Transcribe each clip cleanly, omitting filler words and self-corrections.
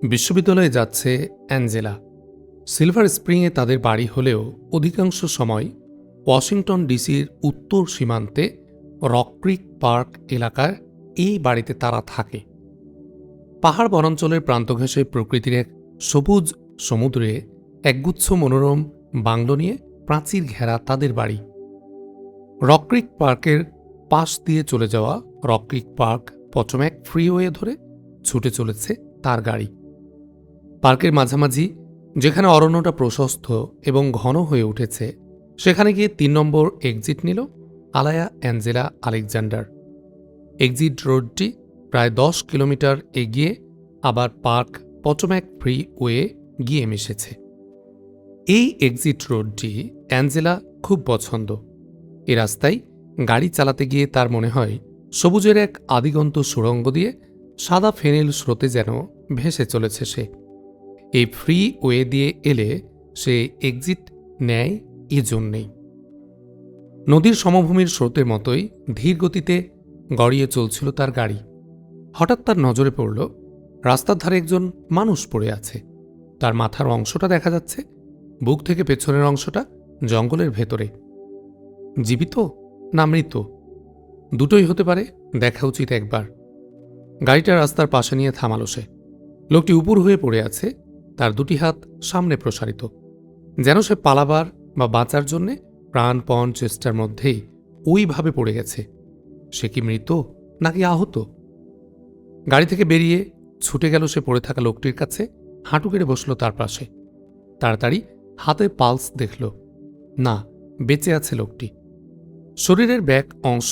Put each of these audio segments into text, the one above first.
বিশ্ববিদ্যালয়ে যাচ্ছে Angela. Silver স্প্রিংয়ে তাদের বাড়ি হলেও অধিকাংশ সময় ওয়াশিংটন ডিসির উত্তর সীমান্তে রক ক্রিক পার্ক এলাকার এই বাড়িতে তারা থাকে। পাহাড় বনাঞ্চলের প্রান্ত ঘেঁষে প্রকৃতির এক সবুজ সমুদ্রে একগুচ্ছ মনোরম বাংলো নিয়ে প্রাচীর ঘেরা তাদের বাড়ি। রক ক্রিক পার্কের পাশ দিয়ে চলে যাওয়া রক ক্রিক পার্ক পচম্যাক ফ্রিওয়ে ধরে ছুটে চলেছে তার গাড়ি। পার্কের মাঝামাঝি যেখানে অরণ্যটা প্রশস্ত এবং ঘন হয়ে উঠেছে, সেখানে গিয়ে ৩ নম্বর এক্সিট নিল আলায়া অ্যাঞ্জেলা আলেকজান্ডার। এক্সিট রোডটি প্রায় ১০ কিলোমিটার এগিয়ে আবার পার্ক পচম্যাক ফ্রিওয়ে গিয়ে মিশেছে। এই এক্সিট রোডটি অ্যাঞ্জেলা খুব পছন্দ। এ রাস্তায় গাড়ি চালাতে গিয়ে তার মনে হয় সবুজের এক আদিগন্ত সুড়ঙ্গ দিয়ে সাদা ফেনিল স্রোতে যেন ভেসে চলেছে সে। এই ফ্রিওয়ে দিয়ে এলে সে এক্সিট নেয় এজন্যেই। নদীর সমভূমির স্রোতের মতোই ধীর গতিতে গড়িয়ে চলছিল তার গাড়ি। হঠাৎ তার নজরে পড়ল রাস্তার ধারে একজন মানুষ পড়ে আছে। তার মাথার অংশটা দেখা যাচ্ছে, বুক থেকে পেছনের অংশটা জঙ্গলের ভেতরে। জীবিত না মৃত দুটোই হতে পারে, দেখা উচিত একবার। গাড়িটা রাস্তার পাশে নিয়ে থামালো সে। লোকটি উপর হয়ে পড়ে আছে, তার দুটি হাত সামনে প্রসারিত, যেন সে পালাবার বা বাঁচার জন্যে প্রাণপণ চেষ্টার মধ্যেই ওইভাবে পড়ে গেছে। সে কি মৃত নাকি আহত? গাড়ি থেকে বেরিয়ে ছুটে গেল সে পড়ে থাকা লোকটির কাছে, হাঁটু কেড়ে বসল তার পাশে। তাড়াতাড়ি হাতে পালস দেখল, না, বেঁচে আছে লোকটি। শরীরের ব্যাক অংশ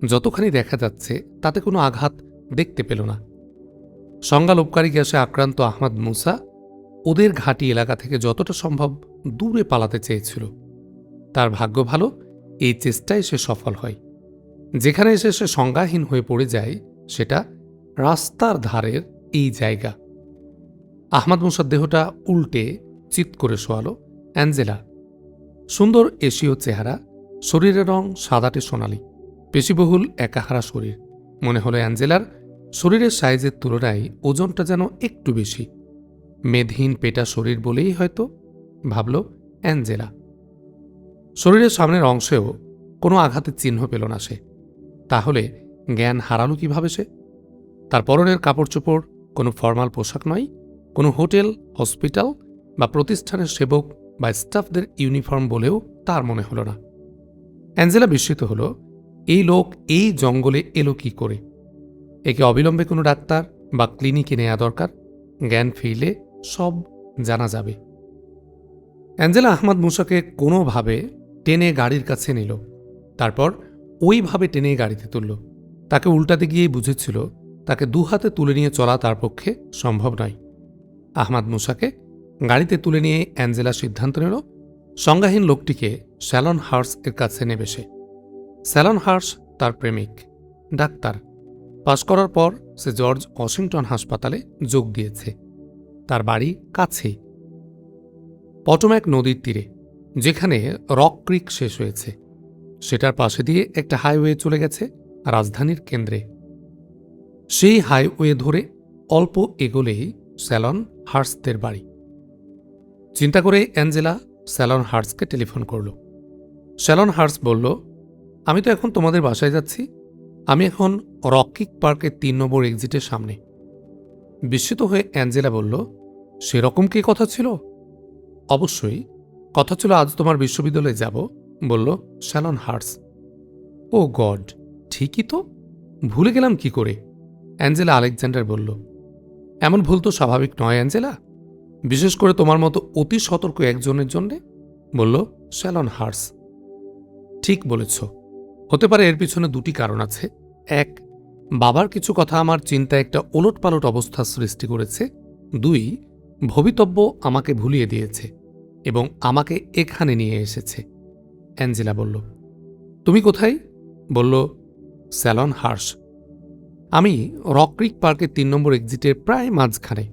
যতখানি দেখা যাচ্ছে তাতে কোনো আঘাত দেখতে পেল না। সংজ্ঞালোপকারী গ্যাসে আক্রান্ত আহমদ মুসা ওদের ঘাঁটি এলাকা থেকে যতটা সম্ভব দূরে পালাতে চেয়েছিল। তার ভাগ্য ভালো, এই চেষ্টায় সে সফল হয়। যেখানে এসে সে সংজ্ঞাহীন হয়ে পড়ে যায় সেটা রাস্তার ধারের এই জায়গা। আহমদ মুসার দেহটা উল্টে চিৎ করে শোয়াল অ্যাঞ্জেলা। সুন্দর এশীয় চেহারা, শরীরের রং সাদাটে সোনালি, পেশিবহুল একাহারা শরীর। মনে হলো অ্যাঞ্জেলার শরীরের সাইজের তুলনায় ওজনটা যেন একটু বেশি। মেদহীন পেটা শরীর বলেই হয়তো, ভাবল অ্যাঞ্জেলা। শরীরের সামনের অংশেও কোনো আঘাতের চিহ্ন পেল না সে। তাহলে জ্ঞান হারালো কিভাবে সে? তার পরনের কাপড় চোপড় কোনো ফর্মাল পোশাক নয়, কোনো হোটেল, হসপিটাল বা প্রতিষ্ঠানের সেবক বা স্টাফদের ইউনিফর্ম বলেও তার মনে হল না। অ্যাঞ্জেলা বিস্মিত হল, এই লোক এই জঙ্গলে এলো কি করে? একে অবিলম্বে কোনো ডাক্তার বা ক্লিনিকে নেওয়া দরকার। জ্ঞান ফিরলে সব জানা যাবে। অ্যাঞ্জেলা আহমদ মুসাকে কোনোভাবে টেনে গাড়ির কাছে নিল, তারপর ওইভাবে টেনে গাড়িতে তুলল। তাকে উল্টাতে গিয়েই বুঝেছিল তাকে দুহাতে তুলে নিয়ে চলা তার পক্ষে সম্ভব নয়। আহমদ মুসাকে গাড়িতে তুলে নিয়ে অ্যাঞ্জেলা সিদ্ধান্ত নিল সংজ্ঞাহীন লোকটিকে শ্যালন হার্স এর কাছে নেবে সে। শ্যালন হার্স তার প্রেমিক, ডাক্তার। পাশ করার পর সে জর্জ ওয়াশিংটন হাসপাতালে যোগ দিয়েছে। তার বাড়ি কাছেই, পটম্যাক নদীর তীরে, যেখানে রক ক্রিক শেষ হয়েছে। সেটার পাশে দিয়ে একটা হাইওয়ে চলে গেছে রাজধানীর কেন্দ্রে। সেই হাইওয়ে ধরে অল্প এগোলেই শ্যালন হার্সদের বাড়ি। চিন্তা করে অ্যাঞ্জেলা শ্যালন হার্সকে টেলিফোন করল। শ্যালন হার্স বলল, আমি তো এখন তোমাদের বাসায় যাচ্ছি। আমি এখন রক ক্রিক পার্কের ৩ নম্বর এক্সিটের সামনে। বিস্মিত হয়ে অ্যাঞ্জেলা বলল, সেরকম কি কথা ছিল? অবশ্যই কথা ছিল, আজ তোমার বিশ্ববিদ্যালয়ে যাব, বলল শ্যালন হার্স। ও গড, ঠিকই তো, ভুলে গেলাম কি করে? অ্যাঞ্জেলা আলেকজান্ডার বলল। এমন ভুল তো স্বাভাবিক নয় অ্যাঞ্জেলা, বিশেষ করে তোমার মতো অতি সতর্ক একজনের জন্যে, বলল শ্যালন হার্স। ঠিক বলেছ, হতে পারে এর পিছনে দুটি কারণ আছে। এক, বাবার কিছু কথা আমার চিন্তায় একটা ওলটপালট অবস্থা সৃষ্টি করেছে। ২, ভবিতব্য আমাকে ভুলিয়ে দিয়েছে এবং আমাকে এখানে নিয়ে এসেছে। অ্যাঞ্জেলা বলল, তুমি কোথায়? বলল শ্যালন হার্স। আমি রক ক্রিক পার্কের ৩ নম্বর এক্সিটের প্রায় মাঝখানে।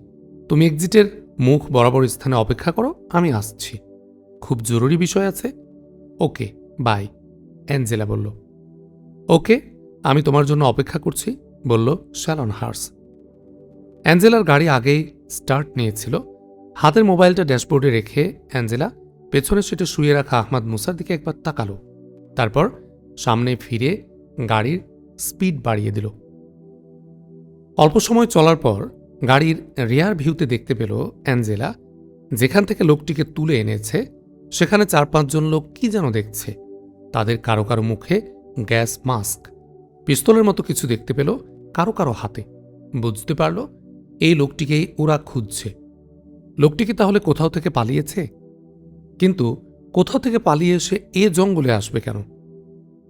তুমি এক্সিটের মুখ বরাবর স্থানে অপেক্ষা করো, আমি আসছি। খুব জরুরি বিষয় আছে। ওকে, বাই, অ্যাঞ্জেলা বলল। ওকে, আমি তোমার জন্য অপেক্ষা করছি, বলল শ্যালন হার্স। অ্যাঞ্জেলার গাড়ি আগেই স্টার্ট নিয়েছিল, হাতের মোবাইলটা ড্যাশবোর্ডে রেখে অ্যাঞ্জেলা পেছনে সিটে শুয়ে রাখা আহমাদ মুসার দিকে একবার তাকালো। তারপর সামনে ফিরে গাড়ির স্পিড বাড়িয়ে দিল। অল্প সময় চলার পর গাড়ির রিয়ার ভিউতে দেখতে পেল অ্যাঞ্জেলা যেখান থেকে লোকটিকে তুলে এনেছে সেখানে 4-5 জন লোক কি যেন দেখছে। তাদের কারো কারো মুখে গ্যাস মাস্ক, পিস্তলের মতো কিছু দেখতে পেল কারো কারো হাতে। বুঝতে পারল এই লোকটিকেই ওরা খুঁজছে। লোকটি কি তাহলে কোথাও থেকে পালিয়েছে? কিন্তু কোথাও থেকে পালিয়ে এসে এ জঙ্গলে আসবে কেন?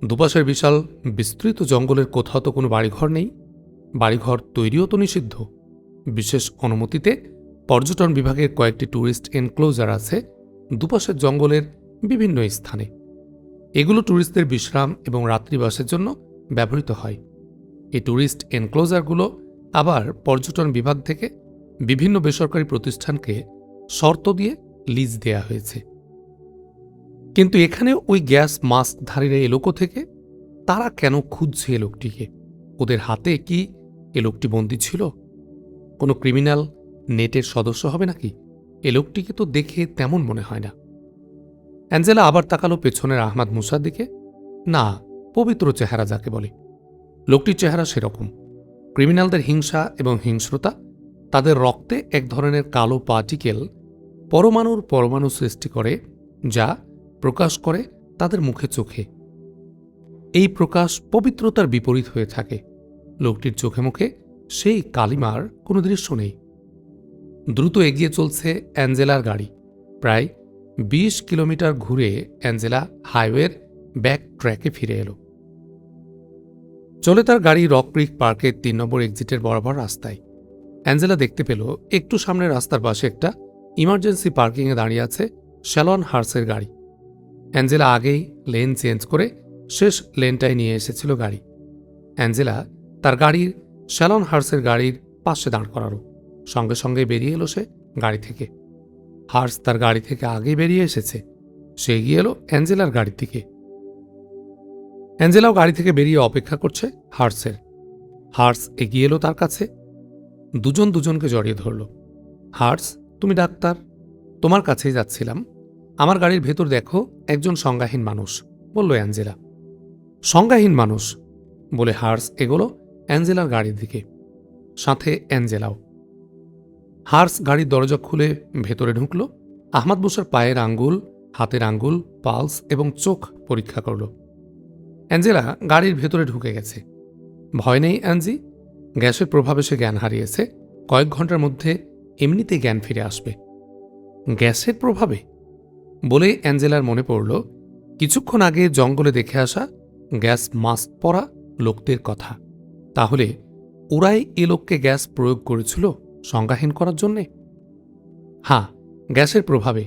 দুপাশের বিশাল বিস্তৃত জঙ্গলের কোথাও তো কোনো বাড়িঘর নেই। বাড়িঘর তৈরিও তো নিষিদ্ধ। বিশেষ অনুমতিতে পর্যটন বিভাগের কয়েকটি ট্যুরিস্ট এনক্লোজার আছে দুপাশের জঙ্গলের বিভিন্ন স্থানে। এগুলো ট্যুরিস্টদের বিশ্রাম এবং রাত্রিবাসের জন্য ব্যবহৃত হয়। এই ট্যুরিস্ট এনক্লোজারগুলো আবার পর্যটন বিভাগ থেকে বিভিন্ন বেসরকারি প্রতিষ্ঠানকে শর্ত দিয়ে লিজ দেয়া হয়েছে। কিন্তু এখানে ওই গ্যাস মাস্কধারীরা এলো থেকে তারা কেন খুঁজছে এ লোকটিকে? ওদের হাতে কি এ লোকটি বন্দী ছিল? কোনো ক্রিমিনাল নেটের সদস্য হবে নাকি? এ লোকটিকে তো দেখে তেমন মনে হয় না। অ্যাঞ্জেলা আবার তাকালো পেছনের আহমাদ মুসার দিকে। না, পবিত্র চেহারা যাকে বলে, লোকটির চেহারা সেরকম। ক্রিমিনালদের হিংসা এবং হিংস্রতা, তাদের রক্তে এক ধরনের কালো পার্টিকেল পরমাণুর পরমাণু সৃষ্টি করে, যা প্রকাশ করে তাদের মুখে চোখে। এই প্রকাশ পবিত্রতার বিপরীত হয়ে থাকে। লোকটির চোখে মুখে সেই কালিমার কোনো দৃশ্য নেই। দ্রুত এগিয়ে চলছে অ্যাঞ্জেলার গাড়ি। প্রায় 20 কিলোমিটার ঘুরে অ্যাঞ্জেলা হাইওয়ের ব্যাক ট্র্যাকে ফিরে এলো। চলে তার গাড়ি রক ক্রিক পার্কের 3 নম্বর এক্সিটের বরাবর রাস্তায়। অ্যাঞ্জেলা দেখতে পেল একটু সামনে রাস্তার পাশে একটা ইমার্জেন্সি পার্কিংয়ে দাঁড়িয়ে আছে শ্যালন হার্সের গাড়ি। অ্যাঞ্জেলা আগেই লেন চেঞ্জ করে শেষ লেনটায় নিয়ে এসেছিল গাড়ি। অ্যাঞ্জেলা তার গাড়ির শ্যালন হার্সের গাড়ির পাশে দাঁড় করালো। সঙ্গে সঙ্গে বেরিয়ে এলো সে গাড়ি থেকে। হার্স তার গাড়ি থেকে আগেই বেরিয়ে এসেছে। সে এগিয়ে এলো অ্যাঞ্জেলার গাড়ির দিকে। অ্যাঞ্জেলাও গাড়ি থেকে বেরিয়ে অপেক্ষা করছে হার্সের। হার্স এগিয়ে এলো তার কাছে। দুজন দুজনকে জড়িয়ে ধরল। হার্স, তুমি ডাক্তার? তোমার কাছেই যাচ্ছিলাম। আমার গাড়ির ভেতর দেখো একজন সংজ্ঞাহীন মানুষ, বলল অ্যাঞ্জেলা। সংজ্ঞাহীন মানুষ বলে হার্স এগোলো অ্যাঞ্জেলার গাড়ির দিকে, সাথে অ্যাঞ্জেলাও। হার্স গাড়ির দরজা খুলে ভেতরে ঢুকল। আহমাদ মুসার পায়ের আঙ্গুল, হাতের আঙ্গুল, পালস এবং চোখ পরীক্ষা করল। অ্যাঞ্জেলা গাড়ির ভেতরে ঢুকে গেছে। ভয় নেই অ্যাঞ্জি, গ্যাসের প্রভাবে সে জ্ঞান হারিয়েছে। কয়েক ঘন্টার মধ্যে এমনিতেই জ্ঞান ফিরে আসবে। গ্যাসের প্রভাবে বলে অ্যাঞ্জেলার মনে পড়ল কিছুক্ষণ আগে জঙ্গলে দেখে আসা গ্যাস মাস্ক পরা লোকদের কথা। তাহলে ওরাই এ লোককে গ্যাস প্রয়োগ করেছিল সংজ্ঞাহীন করার জন্যে? হ্যাঁ, গ্যাসের প্রভাবে।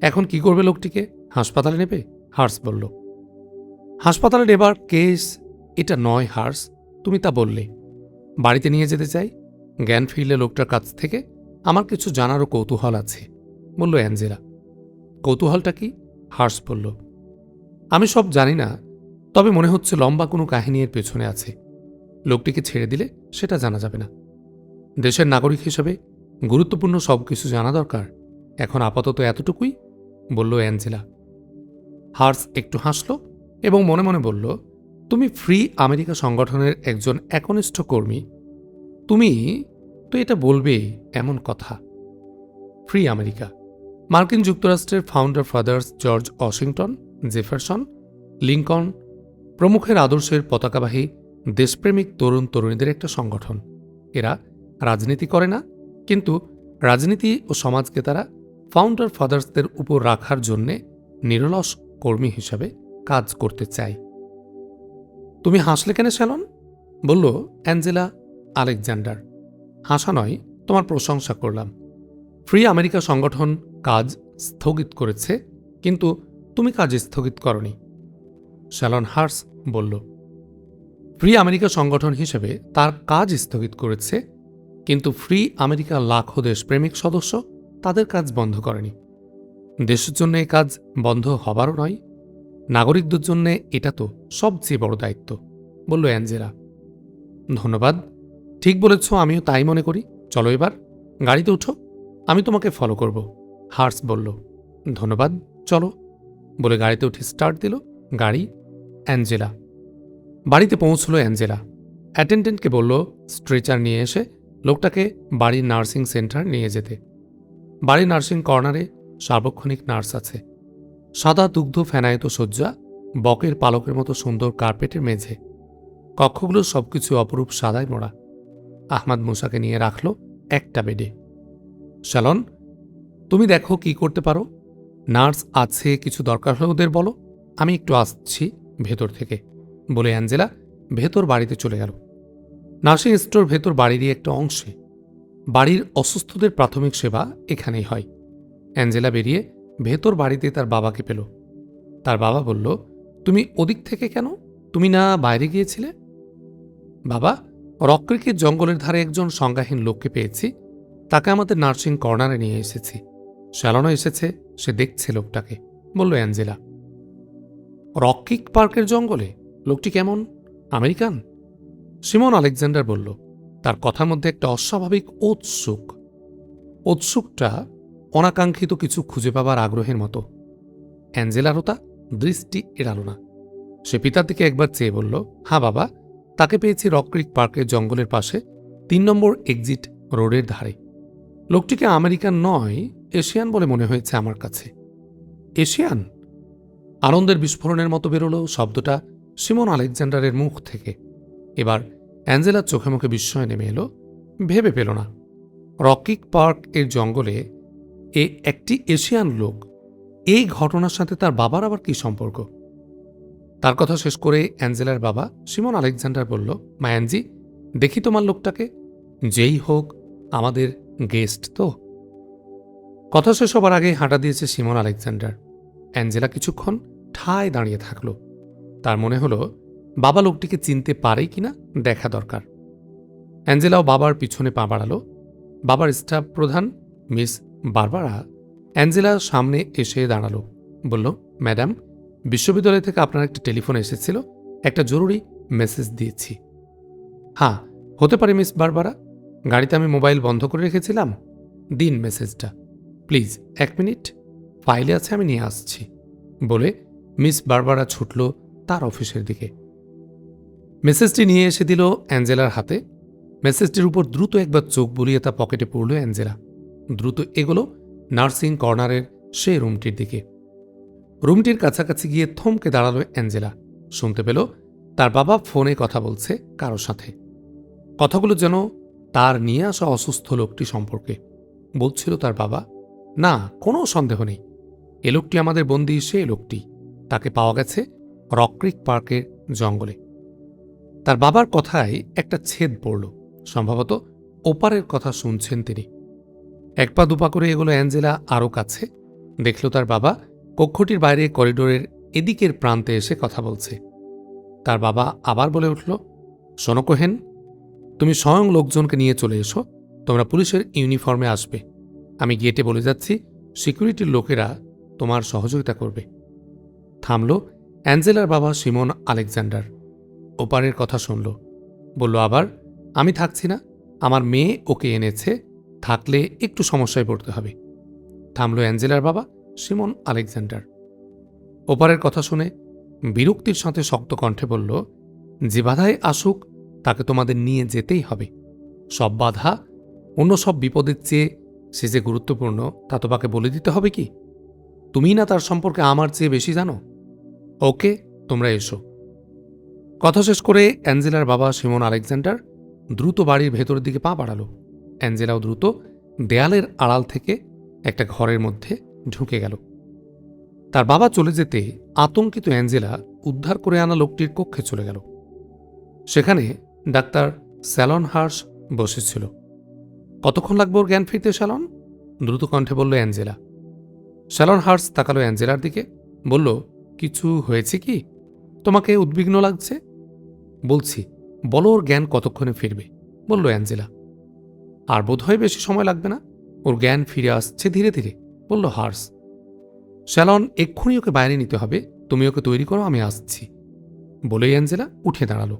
এখন কি করবে লোকটিকে? হাসপাতালে নেবে? হার্স বলল। হাসপাতালে নেবার কেস এটা নয় হার্স, তুমি তা বললে। বাড়িতে নিয়ে যেতে চাই। জ্ঞান ফিরলে লোকটার কাছ থেকে আমার কিছু জানারও কৌতূহল আছে, বলল অ্যাঞ্জেলা। কৌতূহলটা কি? হার্স বলল। আমি সব জানি না, তবে মনে হচ্ছে লম্বা কোনো কাহিনী এর পেছনে আছে। লোকটিকে ছেড়ে দিলে সেটা জানা যাবে না। দেশের নাগরিক হিসেবে গুরুত্বপূর্ণ সব কিছু জানা দরকার। এখন আপাতত এতটুকুই, বলল অ্যাঞ্জেলা। হার্স একটু হাসল এবং মনে মনে বলল, তুমি ফ্রি আমেরিকা সংগঠনের একজন একনিষ্ঠ কর্মী। তুমি তো এটা বলবে এমন কথা। ফ্রি আমেরিকা মার্কিন যুক্তরাষ্ট্রের founder fathers George Washington, Jefferson, Lincoln প্রমুখের আদর্শের পতাকাবাহী দেশপ্রেমিক তরুণ তরুণীদের একটা সংগঠন। এরা রাজনীতি করে না, কিন্তু রাজনীতি ও সমাজকে তারা ফাউন্ডার ফাদার্সদের উপর রাখার জন্যে নিরলস কর্মী হিসাবে কাজ করতে চায়। তুমি হাসলে কেন শ্যালন? বলল অ্যাঞ্জেলা আলেকজান্ডার। হাসা নয়, তোমার প্রশংসা করলাম। ফ্রি আমেরিকা সংগঠন কাজ স্থগিত করেছে, কিন্তু তুমি কাজ স্থগিত করনি। শ্যালন হার্স বলল, ফ্রি আমেরিকা সংগঠন হিসেবে তার কাজ স্থগিত করেছে, কিন্তু ফ্রি আমেরিকার লাখো দেশপ্রেমিক সদস্য তাদের কাজ বন্ধ করেনি। দেশের জন্য এই কাজ বন্ধ হবারও নয়, নাগরিকদের জন্য এটা তো সবচেয়ে বড় দায়িত্ব, বলল অ্যাঞ্জেলা। ধন্যবাদ, ঠিক বলেছ, আমিও তাই মনে করি। চলো এবার। গাড়িতে উঠো, আমি তোমাকে ফলো করব। হার্স বলল, ধন্যবাদ, চলো। বলে গাড়িতে উঠে স্টার্ট দিল গাড়ি। অ্যাঞ্জেলা বাড়িতে পৌঁছল। অ্যাঞ্জেলা অ্যাটেন্ডেন্টকে বলল স্ট্রেচার নিয়ে এসে লোকটাকে বাড়ির নার্সিং সেন্টার নিয়ে যেতে। বাড়ির নার্সিং কর্নারে সার্বক্ষণিক নার্স আছে। সাদা দুগ্ধ ফেনায়িত শয্যা, বকের পালকের মতো সুন্দর কার্পেটের মেঝে। কক্ষগুলো সবকিছু অপরূপ সাদায় মোড়া। আহমাদ মুসাকে নিয়ে রাখল একটা বেডে। শ্যালন, তুমি দেখো কি করতে পারো। নার্স আছে, কিছু দরকার হলে ওদের বলো, আমি একটু আসছি ভেতর থেকে, বলে অ্যাঞ্জেলা ভেতর বাড়িতে চলে গেল। নার্সিং স্টোর ভেতর বাড়িরই একটা অংশে। বাড়ির অসুস্থদের প্রাথমিক সেবা এখানেই হয়। অ্যাঞ্জেলা বেরিয়ে ভেতর বাড়িতে তার বাবাকে পেল। তার বাবা বলল, তুমি ওদিক থেকে কেন? তুমি না বাইরে গিয়েছিলে? বাবা, রকক্রিকের জঙ্গলের ধারে একজন সংজ্ঞাহীন লোককে পেয়েছি, তাকে আমাদের নার্সিং কর্নারে নিয়ে এসেছি। শ্যালনও এসেছে, সে দেখছে লোকটাকে, বলল অ্যাঞ্জেলা। রকক্রিক পার্কের জঙ্গলে? লোকটি কেমন? আমেরিকান? সিমন আলেকজান্ডার বলল, তার কথার মধ্যে একটা অস্বাভাবিক ঔৎসুকটা অনাকাঙ্ক্ষিত কিছু খুঁজে পাবার আগ্রহের মতো। অ্যাঞ্জেলারও তা দৃষ্টি এড়াল না। সে পিতার দিকে একবার চেয়ে বলল, হ্যাঁ বাবা, তাকে পেয়েছি রকক্রিক পার্কের জঙ্গলের পাশে ৩ নম্বর এক্সিট রোডের ধারে। লোকটিকে আমেরিকান নয়, এশিয়ান বলে মনে হয়েছে আমার কাছে। এশিয়ান? আনন্দের বিস্ফোরণের মতো বেরোল শব্দটা সিমন আলেকজান্ডারের মুখ থেকে। এবার অ্যাঞ্জেলার চোখে মুখে বিস্ময় নেমে এলো। ভেবে পেল না রকক্রিক পার্ক এর জঙ্গলে একটি এশিয়ান লোক। এই ঘটনার সাথে তার বাবার আবার কি সম্পর্ক? তার কথা শেষ করে অ্যাঞ্জেলার বাবা সিমন আলেকজান্ডার বলল, মায়ানজি, দেখি তোমার লোকটাকে। যেই হোক, আমাদের গেস্ট তো। কথা শেষ হবার আগে হাঁটা দিয়েছে সিমন আলেকজান্ডার। অ্যাঞ্জেলা কিছুক্ষণ ঠায় দাঁড়িয়ে থাকল। তার মনে হলো বাবা লোকটিকে চিনতে পারে কিনা দেখা দরকার। অ্যাঞ্জেলাও বাবার পিছনে পা বাড়াল। বাবার স্টাফ প্রধান মিস বারবারা অ্যাঞ্জেলার সামনে এসে দাঁড়াল। বলল, ম্যাডাম, বিশ্ববিদ্যালয় থেকে আপনার একটা টেলিফোন এসেছিল, একটা জরুরি মেসেজ দিয়েছি। হ্যাঁ, হতে পারে মিস বারবারা, গাড়িতে আমি মোবাইল বন্ধ করে রেখেছিলাম। দিন মেসেজটা প্লিজ। 1 মিনিট, ফাইলে আছে, আমি নিয়ে আসছি, বলে মিস বারবারা ছুটল তার অফিসের দিকে। মেসেজটি নিয়ে এসে দিল অ্যাঞ্জেলার হাতে। মেসেজটির উপর দ্রুত একবার চোখ বুলিয়ে তা পকেটে পড়ল অ্যাঞ্জেলা। দ্রুত এগোলো নার্সিং কর্নারের সেই রুমটির দিকে। রুমটির কাছাকাছি গিয়ে থমকে দাঁড়ালো অ্যাঞ্জেলা। শুনতে পেল তার বাবা ফোনে কথা বলছে কারো সাথে। কথাগুলো যেন তার নিয়ে আসা অসুস্থ লোকটি সম্পর্কে। বলছিল তার বাবা, না, কোনো সন্দেহ নেই, এ লোকটি আমাদের বন্দী, সে লোকটি। তাকে পাওয়া গেছে রকক্রিক পার্কের জঙ্গলে। তার বাবার কথায় একটা ছেদ পড়ল। সম্ভবত ওপারের কথা শুনছেন তিনি। 1 পা 2 পা করে এগোলো অ্যাঞ্জেলা আরও কাছে। দেখল তার বাবা কক্ষটির বাইরে করিডোরের এদিকের প্রান্তে এসে কথা বলছে। তার বাবা আবার বলে উঠল, শোনো কোহেন, তুমি স্বয়ং লোকজনকে নিয়ে চলে এসো, তোমরা পুলিশের ইউনিফর্মে আসবে। আমি গেটে বলে যাচ্ছি, সিকিউরিটির লোকেরা তোমার সহযোগিতা করবে। থামল অ্যাঞ্জেলার বাবা সিমন আলেকজান্ডার। ওপারের কথা শুনল। বলল আবার, আমি থাকছি না, আমার মেয়ে ওকে এনেছে, থাকলে একটু সমস্যায় পড়তে হবে। থামল অ্যাঞ্জেলার বাবা সিমন আলেকজান্ডার। ওপারের কথা শুনে বিরক্তির সাথে শক্ত কণ্ঠে বলল, যে বাধায় আসুক তাকে তোমাদের নিয়ে যেতেই হবে। সব বাধা, অন্য সব বিপদের চেয়ে সে যে গুরুত্বপূর্ণ তা তোমাকে বলে দিতে হবে কি? তুমি না তার সম্পর্কে আমার চেয়ে বেশি জানো। ওকে, তোমরা এসো। কথা শেষ করে অ্যাঞ্জেলার বাবা সিমন আলেকজান্ডার দ্রুত বাড়ির ভেতরের দিকে পা বাড়াল। অ্যাঞ্জেলাও দ্রুত দেয়ালের আড়াল থেকে একটা ঘরের মধ্যে ঢুকে গেল। তার বাবা চলে যেতে আতঙ্কিত অ্যাঞ্জেলা উদ্ধার করে আনা লোকটির কক্ষে চলে গেল। সেখানে ডাক্তার শ্যালন হার্স বসেছিল। কতক্ষণ লাগবে ওর জ্ঞান ফিরতে শ্যালন? দ্রুত কণ্ঠে বলল অ্যাঞ্জেলা। শ্যালন হার্স তাকালো অ্যাঞ্জেলার দিকে, বলল, কিছু হয়েছে কি? তোমাকে উদ্বিগ্ন লাগছে। বলছি, বলো ওর জ্ঞান কতক্ষণে ফিরবে, বলল অ্যাঞ্জেলা। আর বোধহয় বেশি সময় লাগবে না, ওর জ্ঞান ফিরে আসছে ধীরে ধীরে, বলল হার্স। শ্যালন, এক্ষুনি ওকে বাইরে নিতে হবে, তুমি ওকে তৈরি করো, আমি আসছি, বলেই অ্যাঞ্জেলা উঠে দাঁড়াল।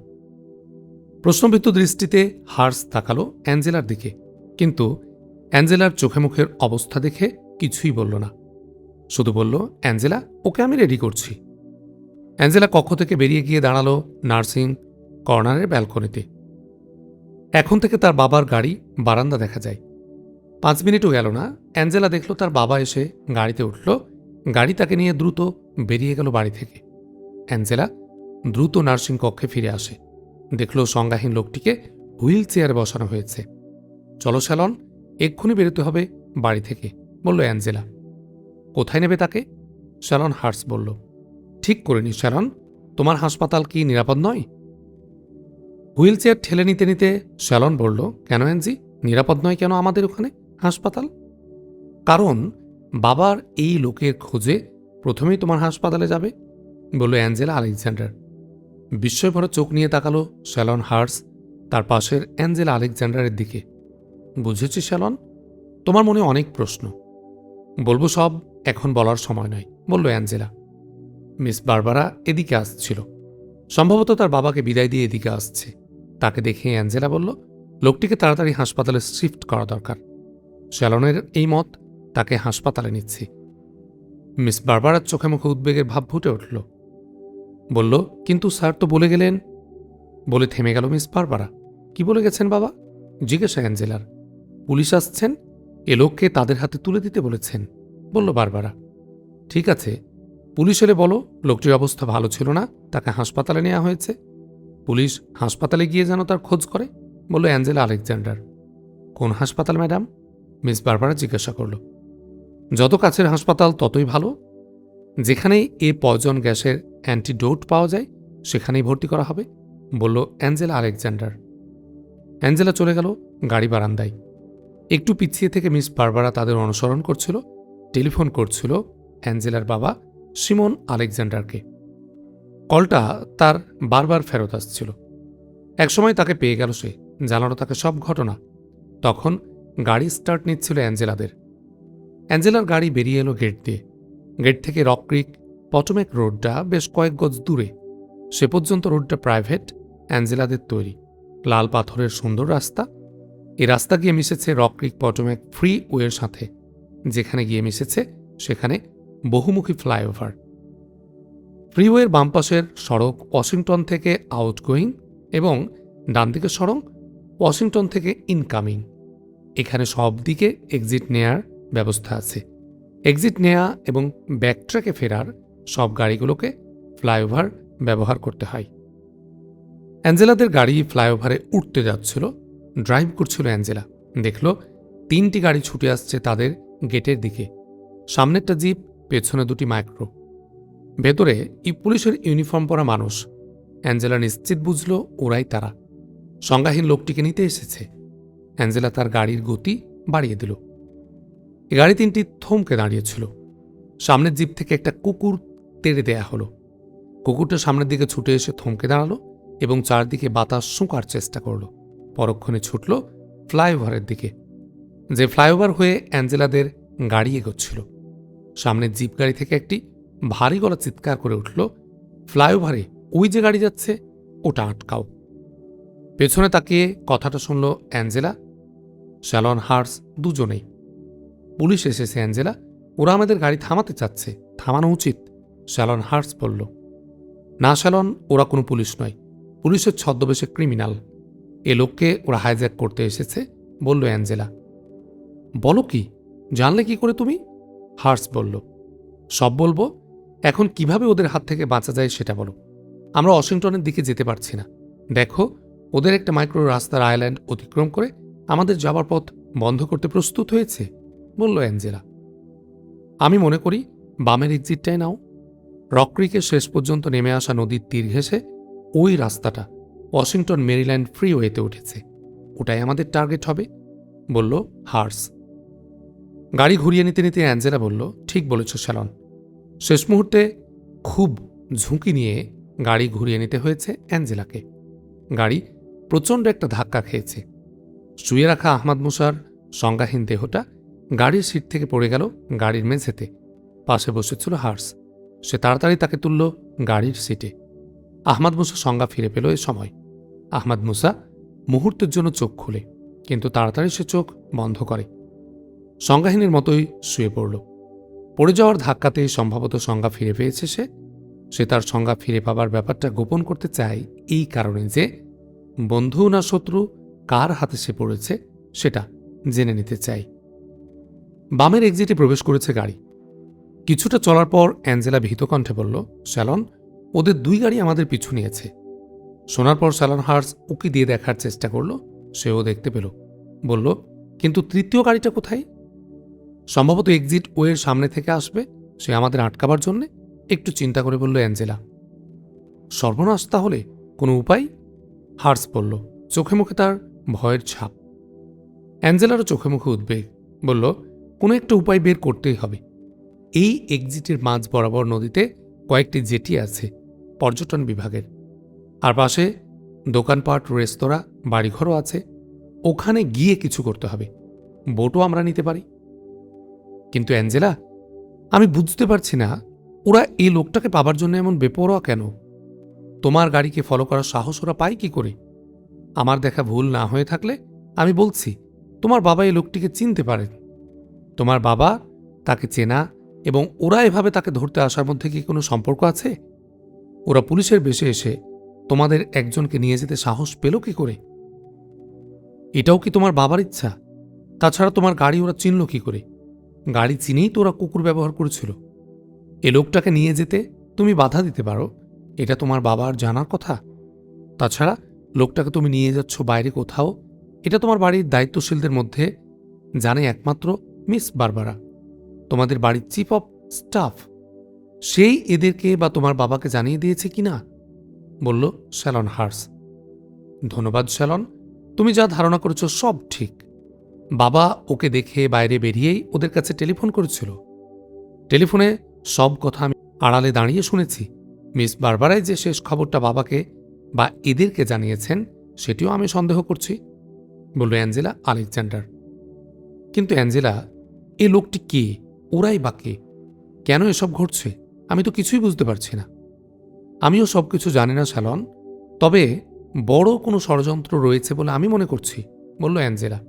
প্রশ্নবিদ্ধ দৃষ্টিতে হার্স তাকালো অ্যাঞ্জেলার দিকে, কিন্তু অ্যাঞ্জেলার চোখে মুখের অবস্থা দেখে কিছুই বলল না, শুধু বলল, অ্যাঞ্জেলা, ওকে আমি রেডি করছি। অ্যাঞ্জেলা কক্ষ থেকে বেরিয়ে গিয়ে দাঁড়ালো নার্সিং কর্নারের ব্যালকনিতে। এখন থেকে তার বাবার গাড়ি বারান্দা দেখা যায়। 5 মিনিটও গেল না, অ্যাঞ্জেলা দেখল তার বাবা এসে গাড়িতে উঠল। গাড়ি তাকে নিয়ে দ্রুত বেরিয়ে গেল বাড়ি থেকে। অ্যাঞ্জেলা দ্রুত নার্সিং কক্ষে ফিরে আসে, দেখল সংজ্ঞাহীন লোকটিকে হুইল চেয়ারে বসানো হয়েছে। চলো শ্যালন, এক্ষুনি বেরোতে হবে বাড়ি থেকে, বলল অ্যাঞ্জেলা। কোথায় নেবে তাকে? শ্যালন হার্স বলল। ঠিক করিনি শ্যালন, তোমার হাসপাতাল কি নিরাপদ নয়? হুইল চেয়ার ঠেলে নিতে নিতে শ্যালন বলল, কেন অ্যাঞ্জি, নিরাপদ নয় কেন আমাদের ওখানে হাসপাতাল? কারণ বাবার এই লোকের খোঁজে প্রথমেই তোমার হাসপাতালে যাবে, বলল অ্যাঞ্জেলা আলেকজান্ডার। বিস্ময় ভরা চোখ নিয়ে তাকালো শ্যালন হার্স তার পাশের অ্যাঞ্জেলা আলেকজান্ডারের দিকে। বুঝেছি শ্যালন, তোমার মনে অনেক প্রশ্ন, বলবো সব, এখন বলার সময় নয়, বলল অ্যাঞ্জেলা। মিস বারবারা এদিকে আসছিল, সম্ভবত তার বাবাকে বিদায় দিয়ে এদিকে আসছে। তাকে দেখে অ্যাঞ্জেলা বলল, লোকটিকে তাড়াতাড়ি হাসপাতালে শিফট করা দরকার। শ্যালনের এই মত, তাকে হাসপাতালে নিচ্ছি। মিস বারবারার চোখে মুখে উদ্বেগের ভাব ফুটে উঠল। বলল, কিন্তু স্যার তো বলে গেলেন। বলে থেমে গেল মিস বারবারা। কি বলে গেছেন বাবা? জিজ্ঞাসা অ্যাঞ্জেলার। পুলিশ আসছেন, এ লোককে তাদের হাতে তুলে দিতে বলেছেন, বলল বারবারা। ঠিক আছে, পুলিশ এলে বলো লোকটির অবস্থা ভালো ছিল না, তাকে হাসপাতালে নেওয়া হয়েছে। পুলিশ হাসপাতালে গিয়ে যেন তার খোঁজ করে, বলল অ্যাঞ্জেলা আলেকজান্ডার। কোন হাসপাতাল ম্যাডাম? মিস বারবারা জিজ্ঞাসা করল। যত কাছের হাসপাতাল ততই ভালো। যেখানেই এ পয়জন গ্যাসের অ্যান্টিডোট পাওয়া যায় সেখানেই ভর্তি করা হবে, বলল অ্যাঞ্জেলা আলেকজান্ডার। অ্যাঞ্জেলা চলে গেল গাড়ি বারান্দায়। একটু পিছিয়ে থেকে মিস বারবারা তাদের অনুসরণ করছিল। টেলিফোন করছিল অ্যাঞ্জেলার বাবা সিমন আলেকজান্ডারকে। কলটা তার বারবার ফেরত আসছিল। একসময় তাকে পেয়ে গেল সে, জানালো তাকে সব ঘটনা। তখন গাড়ি স্টার্ট নিচ্ছিল অ্যাঞ্জেলাদের। অ্যাঞ্জেলার গাড়ি বেরিয়ে এলো গেট দিয়ে। গেট থেকে রক ক্রিক পটোমেক রোডটা বেশ কয়েক গজ দূরে। সে পর্যন্ত রোডটা প্রাইভেট, অ্যাঞ্জেলাদের তৈরি, লাল পাথরের সুন্দর রাস্তা। এই রাস্তা গিয়ে মিশেছে রক ক্রিক পটোমেক ফ্রি ওয়ের সাথে। যেখানে গিয়ে মিশেছে সেখানে বহুমুখী ফ্লাইওভার। ফ্রিওয়ের বাম পাশের সড়ক ওয়াশিংটন থেকে আউটগোয়িং এবং ডান দিকের সড়ক ওয়াশিংটন থেকে ইনকামিং। এখানে সব দিকে এক্সিট নেয়ার ব্যবস্থা আছে। এক্সিট নেয়া এবং ব্যাকট্র্যাকে ফেরার সব গাড়িগুলোকে ফ্লাইওভার ব্যবহার করতে হয়। অ্যাঞ্জেলাদের গাড়ি ফ্লাইওভারে উঠতে যাচ্ছিল। ড্রাইভ করছিল অ্যাঞ্জেলা। দেখল 3টি গাড়ি ছুটে আসছে তাদের গেটের দিকে। সামনেরটা জিপ, পেছনে 2টি মাইক্রো। ভেতরে পুলিশের ইউনিফর্ম পরা মানুষ। অ্যাঞ্জেলা নিশ্চিত বুঝল ওরাই তারা। সংজ্ঞাহীন লোকটিকে নিতে এসেছে। অ্যাঞ্জেলা তার গাড়ির গতি বাড়িয়ে দিল। গাড়ি 3টি থমকে দাঁড়িয়েছিল। সামনের জিপ থেকে একটা কুকুর তেড়ে দেয়া হলো। কুকুরটা সামনের দিকে ছুটে এসে থমকে দাঁড়ালো এবং চারদিকে বাতাস শোঁকার চেষ্টা করল। পরক্ষণে ছুটল ফ্লাইওভারের দিকে, যে ফ্লাইওভার হয়ে অ্যাঞ্জেলাদের গাড়ি এগোচ্ছিল। সামনের জিপ গাড়ি থেকে একটি ভারী গলা চিৎকার করে উঠল, ফ্লাইওভারে ওই যে গাড়ি যাচ্ছে, ওটা আটকাও। পেছনে তাকিয়ে কথাটা শুনল অ্যাঞ্জেলা, শ্যালন হার্স দুজনেই। পুলিশ এসেছে অ্যাঞ্জেলা, ওরা আমাদের গাড়ি থামাতে চাচ্ছে, থামানো উচিত, শ্যালন হার্স বলল। না শ্যালন, ওরা কোনো পুলিশ নয়, পুলিশের ছদ্মবেশে ক্রিমিনাল। এ লোককে ওরা হাইজ্যাক করতে এসেছে, বলল অ্যাঞ্জেলা। বলো কি, জানলে কি করে তুমি? হার্স বলল। সব বলবো, এখন কিভাবে ওদের হাত থেকে বাঁচা যায় সেটা বলো। আমরা ওয়াশিংটনের দিকে যেতে পারছি না। দেখো, ওদের একটা মাইক্রো রাস্তার আইল্যান্ড অতিক্রম করে আমাদের যাবার পথ বন্ধ করতে প্রস্তুত হয়েছে, বলল অ্যাঞ্জেলা। আমি মনে করি বামের এক্সিটটাই নাও। রক ক্রিকের শেষ পর্যন্ত নেমে আসা নদীর তীর ঘেঁষে ওই রাস্তাটা ওয়াশিংটন মেরিল্যান্ড ফ্রিওয়েতে উঠেছে, ওটাই আমাদের টার্গেট হবে, বলল হার্স। গাড়ি ঘুরিয়ে নিতে নিতে অ্যাঞ্জেলা বলল, ঠিক বলেছ শ্যালন। শেষ মুহূর্তে খুব ঝুঁকি নিয়ে গাড়ি ঘুরিয়ে নিতে হয়েছে অ্যাঞ্জেলাকে। গাড়ি প্রচণ্ড একটা ধাক্কা খেয়েছে। শুয়ে রাখা আহমাদ মুসার সংজ্ঞাহীন দেহটা গাড়ির সিট থেকে পড়ে গেল গাড়ির মেঝেতে। পাশে বসেছিল হার্স। সে তাড়াতাড়ি তাকে তুলল গাড়ির সিটে। আহমাদ মুসা সংজ্ঞা ফিরে পেল এ সময়। আহমাদ মুসা মুহূর্তের জন্য চোখ খুলে, কিন্তু তাড়াতাড়ি সে চোখ বন্ধ করে। সংজ্ঞাহীনের মতোই শুয়ে পড়ল। পড়ে যাওয়ার ধাক্কাতেই সম্ভবত সংজ্ঞা ফিরে পেয়েছে সে তার সংজ্ঞা ফিরে পাবার ব্যাপারটা গোপন করতে চায় এই কারণে যে বন্ধু না শত্রু, কার হাতে সে পড়েছে সেটা জেনে নিতে চাই। বামের এক্সিটে প্রবেশ করেছে গাড়ি। কিছুটা চলার পর অ্যাঞ্জেলা ভীত কণ্ঠে বলল, শ্যালন, ওদের 2 গাড়ি আমাদের পিছু নিয়েছে। শোনার পর শ্যালন হার্স উকি দিয়ে দেখার চেষ্টা করল, সেও দেখতে পেল। বলল, কিন্তু 3য় গাড়িটা কোথায়? সম্ভবত এক্সিট ওয়ের সামনে থেকে আসবে, সে আমাদের আটকাবার জন্যে, একটু চিন্তা করে বলল অ্যাঞ্জেলা। সর্বনাশ, তাহলে কোনো উপায়? হার্স বলল, চোখে মুখে তার ভয়ের ছাপ। অ্যাঞ্জেলারও চোখে মুখে উদ্বেগ। বলল, কোনো একটা উপায় বের করতেই হবে। এই এক্সিটের মাঝ বরাবর নদীতে কয়েকটি জেটি আছে পর্যটন বিভাগের, আর পাশে দোকানপাট, রেস্তোরাঁ, বাড়িঘরও আছে। ওখানে গিয়ে কিছু করতে হবে। বোটও আমরা নিতে পারি। কিন্তু অ্যাঞ্জেলা, আমি বুঝতে পারছি না ওরা এই লোকটাকে পাবার জন্য এমন বেপরোয়া কেন? তোমার গাড়িকে ফলো করার সাহস ওরা পায় কি করে? আমার দেখা ভুল না হয়ে থাকলে আমি বলছি, তোমার বাবা এই লোকটিকে চিনতে পারেন। তোমার বাবা তাকে চেনা এবং ওরা এভাবে তাকে ধরতে আসার মধ্যে কি কোনো সম্পর্ক আছে? ওরা পুলিশের বেশে এসে তোমাদের একজনকে নিয়ে যেতে সাহস পেল কি করে? এটাও কি তোমার বাবার ইচ্ছা? তাছাড়া তোমার গাড়ি ওরা চিনল কি করে? গাড়ি চিনেই তো ওরা কুকুর ব্যবহার করেছিল। এ লোকটাকে নিয়ে যেতে তুমি বাধা দিতে পারো, এটা তোমার বাবার জানার কথা। তাছাড়া লোকটাকে তুমি নিয়ে যাচ্ছ বাইরে কোথাও, এটা তোমার বাড়ির দায়িত্বশীলদের মধ্যে জানে একমাত্র মিস বারবারা, তোমাদের বাড়ির চিফ অফ স্টাফ। সেই এদেরকে বা তোমার বাবাকে জানিয়ে দিয়েছে কি না? বলল শ্যালন হার্স। ধন্যবাদ শ্যালন, তুমি যা ধারণা করেছ সব ঠিক। বাবা ওকে দেখে বাইরে বেরিয়েই ওদের কাছে টেলিফোন করেছিল। টেলিফোনে সব কথা আমি আড়ালে দাঁড়িয়ে শুনেছি। মিস বারবারাই যে শেষ খবরটা বাবাকে বা এদেরকে জানিয়েছেন সেটিও আমি সন্দেহ করছি, বলল অ্যাঞ্জেলা আলেকজান্ডার। কিন্তু অ্যাঞ্জেলা, এই লোকটি কে? ওরাই বা কে? কেন এসব ঘটছে? আমি তো কিছুই বুঝতে পারছি না। আমিও সবকিছু জানি না শ্যালন, তবে বড় কোনো ষড়যন্ত্র রয়েছে বলে আমি মনে করছি, বলল অ্যাঞ্জেলা।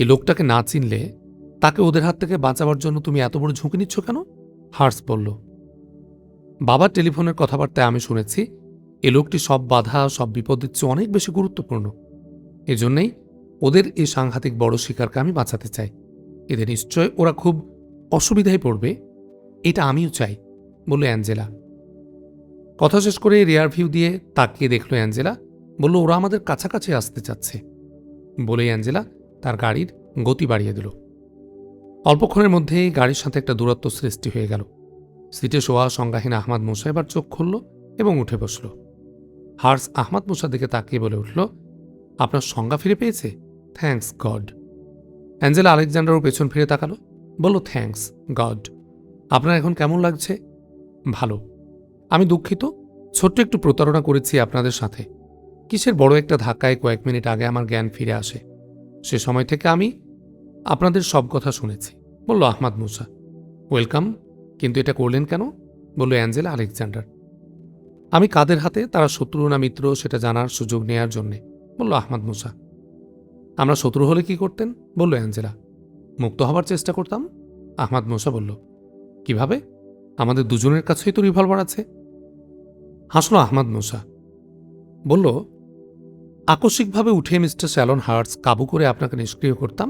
এই লোকটাকে না চিনলে তাকে ওদের হাত থেকে বাঁচাবার জন্য তুমি এত বড় ঝুঁকি নিচ্ছ কেন? হার্স বলল, বাবার টেলিফোনের কথাবার্তায় আমি শুনেছি এ লোকটি সব বাধা, সব বিপদের চেয়ে অনেক বেশি গুরুত্বপূর্ণ। এজন্যই ওদের এই সাংঘাতিক বড় শিকারকে আমি বাঁচাতে চাই। এদের নিশ্চয় ওরা খুব অসুবিধায় পড়বে, এটা আমিও চাই, বলল অ্যাঞ্জেলা। কথা শেষ করে রিয়ার ভিউ দিয়ে তাকিয়ে দেখল অ্যাঞ্জেলা। বলল, ওরা আমাদের কাছাকাছি আসতে চাচ্ছে। বলেই অ্যাঞ্জেলা তার গাড়ির গতি বাড়িয়ে দিল। অল্পক্ষণের মধ্যেই গাড়ির সাথে একটা দূরত্ব সৃষ্টি হয়ে গেল। সিটে শোয়া সংজ্ঞাহীন আহমাদ মুসা এবার চোখ খুলল এবং উঠে বসল। হার্স আহমাদ মুসার দিকে তাকিয়ে বলে উঠল, আপনার সংজ্ঞা ফিরে পেয়েছে? Thanks god. অ্যাঞ্জেলা আলেকজান্ডারও পেছন ফিরে তাকালো, বলল, থ্যাঙ্কস গড। আপনার এখন কেমন লাগছে? ভালো। আমি দুঃখিত, ছোট্ট একটু প্রতারণা করেছি আপনাদের সাথে। কিসের বড় একটা ধাক্কায় কয়েক মিনিট আগে আমার জ্ঞান ফিরে আসে। সে সময় থেকে আমি আপনাদের সব কথা শুনেছি, বলল আহমাদ মুসা। ওয়েলকাম, কিন্তু এটা করলেন কেন? বলল অ্যাঞ্জেলা আলেকজান্ডার। আমি কাদের হাতে, তারা শত্রু না মিত্র সেটা জানার সুযোগ নেয়ার জন্যে, বলল আহমাদ মুসা। আমরা শত্রু হলে কি করতেন? বলল অ্যাঞ্জেলা। মুক্ত হবার চেষ্টা করতাম, আহমাদ মুসা বলল। কিভাবে? আমাদের দুজনের কাছেই তো রিভলভার আছে। হাসল আহমাদ মুসা। বলল, আকস্মিকভাবে উঠে মিস্টার শ্যালন হার্টস কাবু করে আপনাকে নিষ্ক্রিয় করতাম,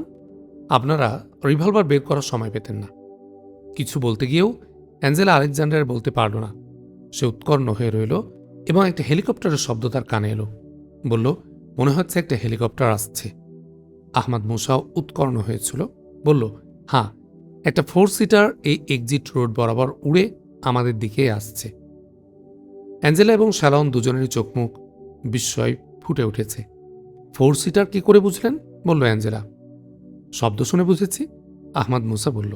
আপনারা রিভলভার বের করার সময় পেতেন না। কিছু বলতে গিয়েও অ্যাঞ্জেলা আলেকজান্ডার বলতে পারল না। সে উৎকর্ণ হয়ে রইল এবং একটা হেলিকপ্টারের শব্দ তার কানে এলো। বলল, মনে হচ্ছে একটা হেলিকপ্টার আসছে। আহমাদ মুসাও উৎকর্ণ হয়েছিল। বলল, হ্যাঁ, একটা 4 সিটার এই এক্সিট রোড বরাবর উড়ে আমাদের দিকে আসছে। অ্যাঞ্জেলা এবং শ্যালন দুজনেরই চোখমুখ বিস্ময় ফুটে উঠেছে। 4 সিটার কি করে বুঝলেন? বলল অ্যাঞ্জেলা। শব্দ শুনে বুঝেছি, আহমাদ মুসা বলল।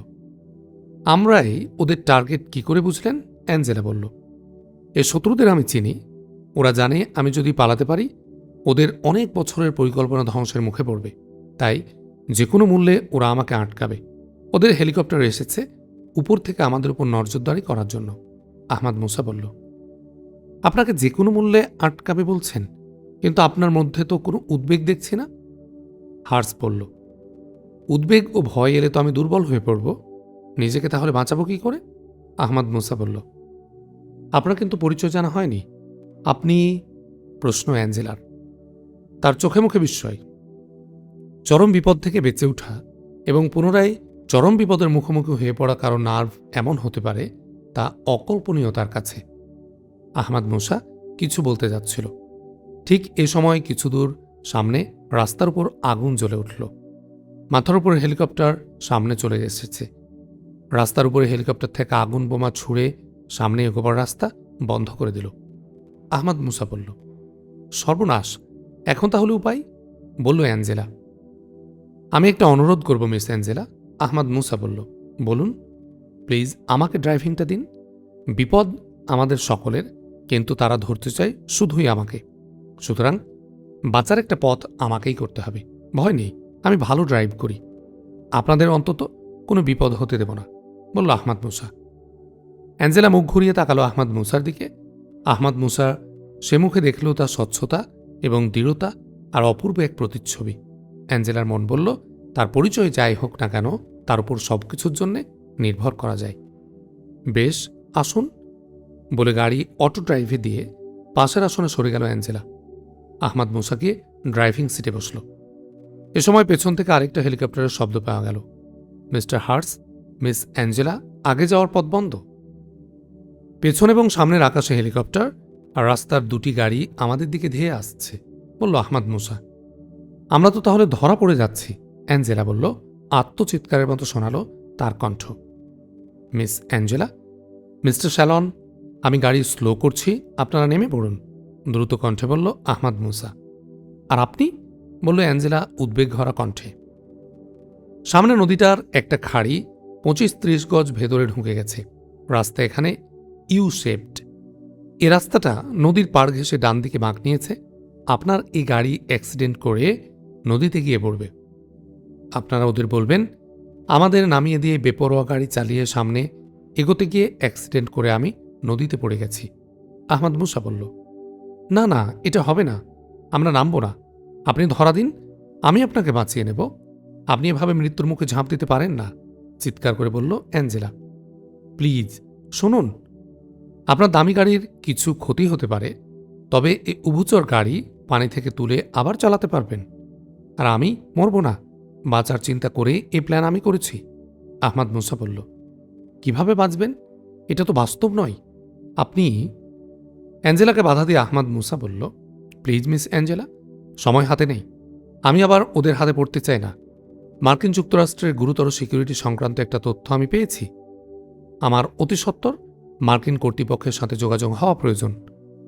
আমরাই ওদের টার্গেট কি করে বুঝলেন? অ্যাঞ্জেলা বলল। এ শত্রুদের আমি চিনি। ওরা জানে আমি যদি পালাতে পারি ওদের অনেক বছরের পরিকল্পনা ধ্বংসের মুখে পড়বে, তাই যে কোনো মূল্যে ওরা আমাকে আটকাবে। ওদের হেলিকপ্টার এসেছে উপর থেকে আমাদের উপর নজরদারি করার জন্য, আহমাদ মুসা বলল। আপনাকে যে কোনো মূল্যে আটকাবে বলছেন, কিন্তু আপনার মধ্যে তো কোনো উদ্বেগ দেখছি না, হার্স বলল। উদ্বেগ ও ভয় এলে তো আমি দুর্বল হয়ে পড়ব। নিজেকে তাহলে বাঁচাবো কি করে? আহমাদ মুসা বলল। আপনার কিন্তু পরিচয় জানা হয়নি। আপনি? প্রশ্ন অ্যাঞ্জেলার। তার চোখে মুখে বিস্ময়। চরম বিপদ থেকে বেঁচে ওঠা এবং পুনরায় চরম বিপদের মুখোমুখি হয়ে পড়া কারো নার্ভ এমন হতে পারে তা অকল্পনীয় তার কাছে। আহমাদ মুসা কিছু বলতে যাচ্ছিল, ঠিক এ সময় কিছু দূর সামনে রাস্তার উপর আগুন জ্বলে উঠল। মাথার উপর হেলিকপ্টার সামনে চলে এসেছে। রাস্তার উপরে হেলিকপ্টার থেকে আগুন বোমা ছুঁড়ে সামনে এগোবার রাস্তা বন্ধ করে দিল। আহমাদ মুসা বলল, সর্বনাশ, এখন তাহলে উপায়? বলল অ্যাঞ্জেলা। আমি একটা অনুরোধ করব মিস অ্যাঞ্জেলা। আহমাদ মুসা বলল, বলুন। প্লিজ আমাকে ড্রাইভিংটা দিন। বিপদ আমাদের সকলের, কিন্তু তারা ধরতে চায় শুধুই আমাকে। সুতরাং বাঁচার একটা পথ আমাকেই করতে হবে। ভয় নেই, আমি ভালো ড্রাইভ করি। আপনাদের অন্তত কোনো বিপদ হতে দেব না, বলল আহমাদ মুসা। অ্যাঞ্জেলা মুখ ঘুরিয়ে তাকালো আহমাদ মুসার দিকে। আহমাদ মুসা সে মুখে দেখল তার স্বচ্ছতা এবং দৃঢ়তা আর অপূর্ব এক প্রতিচ্ছবি। অ্যাঞ্জেলার মন বলল, তার পরিচয় যাই হোক না কেন, তার উপর সবকিছুর জন্য নির্ভর করা যায়। বেশ, আসুন, বলে গাড়ি অটো ড্রাইভে দিয়ে পাশের আসনে সরে গেল অ্যাঞ্জেলা। আহমাদ মুসা গিয়ে ড্রাইভিং সিটে বসল। এ সময় পেছন থেকে আরেকটা হেলিকপ্টারের শব্দ পাওয়া গেল। মিস্টার হার্স, মিস অ্যাঞ্জেলা, আগে যাওয়ার পথ বন্ধ। পেছন এবং সামনের আকাশে হেলিকপ্টার আর রাস্তার দুটি গাড়ি আমাদের দিকে ধেয়ে আসছে, বলল আহমাদ মুসা। আমরা তো তাহলে ধরা পড়ে যাচ্ছি, অ্যাঞ্জেলা বলল। আত্মচিৎকারের মতো শোনালো তার কণ্ঠ। মিস অ্যাঞ্জেলা, মিস্টার শ্যালন, আমি গাড়ি স্লো করছি, আপনারা নেমে পড়ুন, দ্রুত কণ্ঠে বলল আহমাদ মুসা। আর আপনি? বলল অ্যাঞ্জেলা উদ্বেগ ভরা কণ্ঠে। সামনে নদীটার একটা খাড়ি 25-30 গজ ভেতরে ঢুকে গেছে। রাস্তা এখানে ইউ শেপড। এ রাস্তাটা নদীর পাড় ঘেঁষে ডান দিকে বাঁক নিয়েছে। আপনার এই গাড়ি অ্যাক্সিডেন্ট করে নদীতে গিয়ে পড়বে। আপনারা ওদের বলবেন আমাদের নামিয়ে দিয়ে বেপরোয়া গাড়ি চালিয়ে সামনে এগোতে গিয়ে অ্যাক্সিডেন্ট করে আমি নদীতে পড়ে গেছি। আহমাদ মুসা বলল, না না, এটা হবে না, আমরা নামব না। আপনি ধরা দিন, আমি আপনাকে বাঁচিয়ে নেব। আপনি এভাবে মৃত্যুর মুখে ঝাঁপ দিতে পারেন না, চিৎকার করে বলল অ্যাঞ্জেলা। প্লিজ শুনুন, আপনার দামি গাড়ির কিছু ক্ষতি হতে পারে, তবে এই উভচর গাড়ি পানি থেকে তুলে আবার চালাতে পারবেন। আর আমি মরব না, বাঁচার চিন্তা করে এই প্ল্যান আমি করেছি। আহমাদ মুসা বলল, কিভাবে বাঁচবেন? এটা তো বাস্তব নয়। আপনি? অ্যাঞ্জেলাকে বাধা দিয়ে আহমাদ মুসা বলল, প্লিজ মিস অ্যাঞ্জেলা, সময় হাতে নেই। আমি আবার ওদের হাতে পড়তে চাই না। মার্কিন যুক্তরাষ্ট্রের গুরুতর সিকিউরিটি সংক্রান্ত একটা তথ্য আমি পেয়েছি। আমার অতি সত্বর মার্কিন কর্তৃপক্ষের সাথে যোগাযোগ হওয়া প্রয়োজন।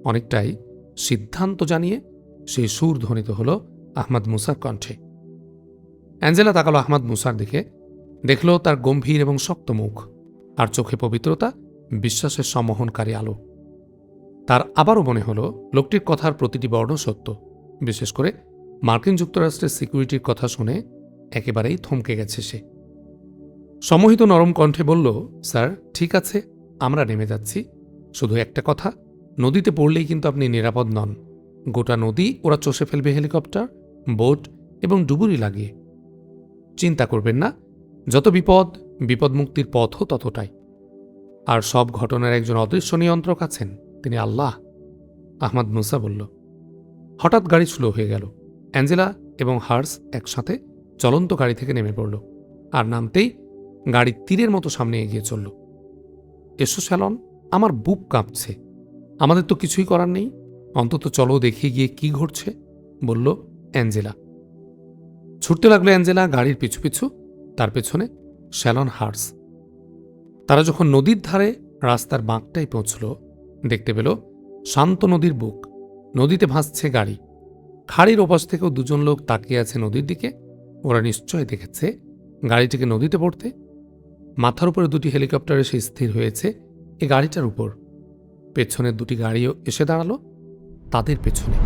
অনেকটাই সিদ্ধান্ত জানিয়ে সেই সুর ধ্বনিত হল আহমাদ মুসার কণ্ঠে। অ্যাঞ্জেলা তাকালো আহমাদ মুসার দিকে, দেখল তার গম্ভীর এবং শক্ত মুখ আর চোখে পবিত্রতা, বিশ্বাসের সম্মোহনকারী আলো। তার আবারও মনে হল লোকটির কথার প্রতিটি বর্ণ সত্য। বিশেষ করে মার্কিন যুক্তরাষ্ট্রের সিকিউরিটির কথা শুনে একেবারেই থমকে গেছে সে। সম্মোহিত নরম কণ্ঠে বলল, স্যার, ঠিক আছে, আমরা নেমে যাচ্ছি। শুধু একটা কথা, নদীতে পড়লেই কিন্তু আপনি নিরাপদ নন। গোটা নদী ওরা চষে ফেলবে হেলিকপ্টার, বোট এবং ডুবুরি লাগিয়ে। চিন্তা করবেন না, যত বিপদ, বিপদমুক্তির পথও ততটাই। আর সব ঘটনার একজন অদৃশ্য নিয়ন্ত্রক আছেন, তিনি আল্লাহ। আহমাদ মুসা বলল। হঠাৎ গাড়ি স্লো হয়ে গেল। অ্যাঞ্জেলা এবং হার্স একসাথে চলন্ত গাড়ি থেকে নেমে পড়ল, আর নামতেই গাড়ি তীরের মতো সামনে এগিয়ে চলল। এসো শ্যালন, আমার বুক কাঁপছে। আমাদের তো কিছুই করার নেই, অন্তত চলো দেখে গিয়ে কি ঘটছে, বলল অ্যাঞ্জেলা। ছুটতে লাগলো অ্যাঞ্জেলা গাড়ির পিছু পিছু, তার পেছনে শ্যালন, হার্স। তারা যখন নদীর ধারে রাস্তার বাঁকটায় পৌঁছল, দেখতে পেল শান্ত নদীর বুক, নদীতে ভাসছে গাড়ি। খাড়ির ওপাশ থেকেও দুজন লোক তাকিয়ে আছে নদীর দিকে। ওরা নিশ্চয় দেখেছে গাড়িটিকে নদীতে পড়তে। মাথার উপরে দুটি হেলিকপ্টার এসে স্থির হয়েছে এই গাড়িটার উপর। পেছনের দুটি গাড়িও এসে দাঁড়ালো তাদের পেছনে।